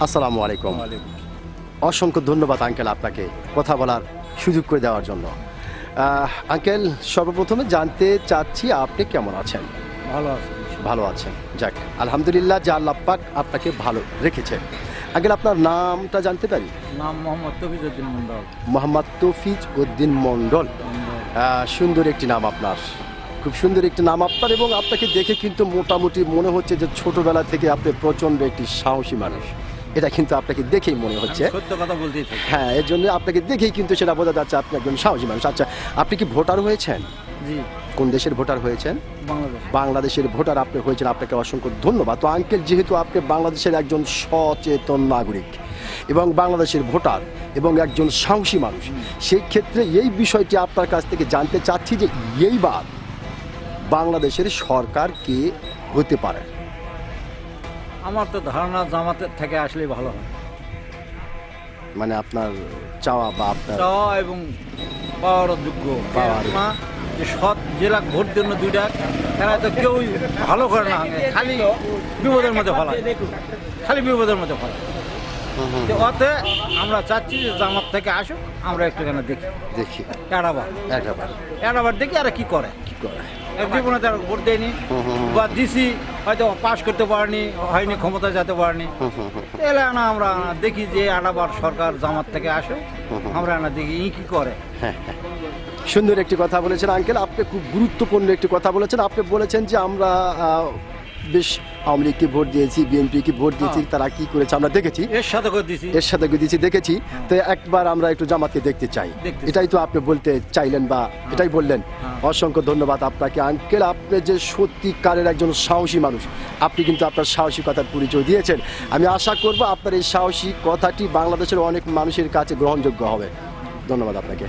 আসসালামু আলাইকুম। অসংখ্য ধন্যবাদ আঙ্কেল আপনাকে কথা বলার সুযোগ করে দেওয়ার জন্য। আঙ্কেল, সর্বপ্রথমে জানতে চাচ্ছি আপনি কেমন আছেন? ভালো আছে। ভালো আছেন, যাক আলহামদুলিল্লাহ যে আল্লাহ পাক আপনাকে ভালো রেখেছে। আঙ্কেল, আপনার নামটা জানতে পারি? নাম মোহাম্মদ তফিজউদ্দিন মন্ডল। মোহাম্মদ তৌফিজ উদ্দিন মণ্ডল। সুন্দর একটি নাম আপনার, খুব সুন্দর একটি নাম আপনার, এবং আপনাকে দেখে কিন্তু মোটামুটি মনে হচ্ছে যে ছোটবেলা থেকে আপনি প্রচণ্ড একটি সাহসী মানুষ। এটা কিন্তু আপনাকে দেখেই মনে হচ্ছে। সত্য কথা বলতেই থাকি। হ্যাঁ, এর জন্য আপনাকে দেখেই কিন্তু সেটা বোঝা যাচ্ছে আপনি একজন সাহসী মানুষ। আচ্ছা, আপনি কি ভোটার হয়েছেন? জি। কোন দেশের ভোটার হয়েছেন? বাংলাদেশ। বাংলাদেশের ভোটার আপনি হয়েছেন, আপনাকে অসংখ্য ধন্যবাদ। তো আঙ্কেল, যেহেতু আপনি বাংলাদেশের একজন সচেতন নাগরিক এবং বাংলাদেশের ভোটার এবং একজন সাহসী মানুষ, সেই ক্ষেত্রে এই বিষয়টি আপনার কাছ থেকে জানতে চাচ্ছি যে এইবার বাংলাদেশের সরকার কে হতে পারে? আমার তো ধারণা জামাতের থেকে আসলেই ভালো হয়। মানে আপনার চাওয়া বা আপনার চাওয়া এবং পাওয়ার যোগ্য পাওয়ার। না যে সৎ জেলা ভোট জন্য দুইটা, এরা তো কেউই ভালো করে না, খালি বিপদের মধ্যে ফলায়, খালি বিপদের মধ্যে ফলায়। তো অতে আমরা চাচ্ছি যে জামাত থেকে আসুক, আমরা একটুখানি দেখি দেখি এড়াবার একবার এড়াবার দেখি আর কি করে। কি করে। এক জীবনে তারা ভোট দেয়নি বা দিছি, হয়তো পাশ করতে পারেনি, হয়নি, ক্ষমতা যেতে পারেনি। এলে না আমরা দেখি যে আনাবার সরকার জামাত থেকে আসে, আমরা না দেখি কি করে। সুন্দর একটি কথা বলেছেন আঙ্কেল, আপনি খুব গুরুত্বপূর্ণ একটি কথা বলেছেন। আপনি বলেছেন যে আমরা বেশ আওয়ামী লীগকে ভোট দিয়েছি, বিএনপিকে ভোট দিয়েছি, তারা কি করেছে আমরা দেখেছি, এর সাথে করে দিছি, এর সাথে দিয়েছি দেখেছি। তো একবার আমরা একটু জামাতকে দেখতে চাই, দেখতে চাই। এটাই তো আপনি বলতে চাইলেন বা এটাই বললেন। অসংখ্য ধন্যবাদ আপনাকে আঙ্কেল, আপনি যে সত্যিকারের একজন সাহসী মানুষ, আপনি কিন্তু আপনার সাহসিকতার পরিচয় দিয়েছেন। আমি আশা করব আপনার এই সাহসী কথাটি বাংলাদেশের অনেক মানুষের কাছে গ্রহণযোগ্য হবে। ধন্যবাদ আপনাকে।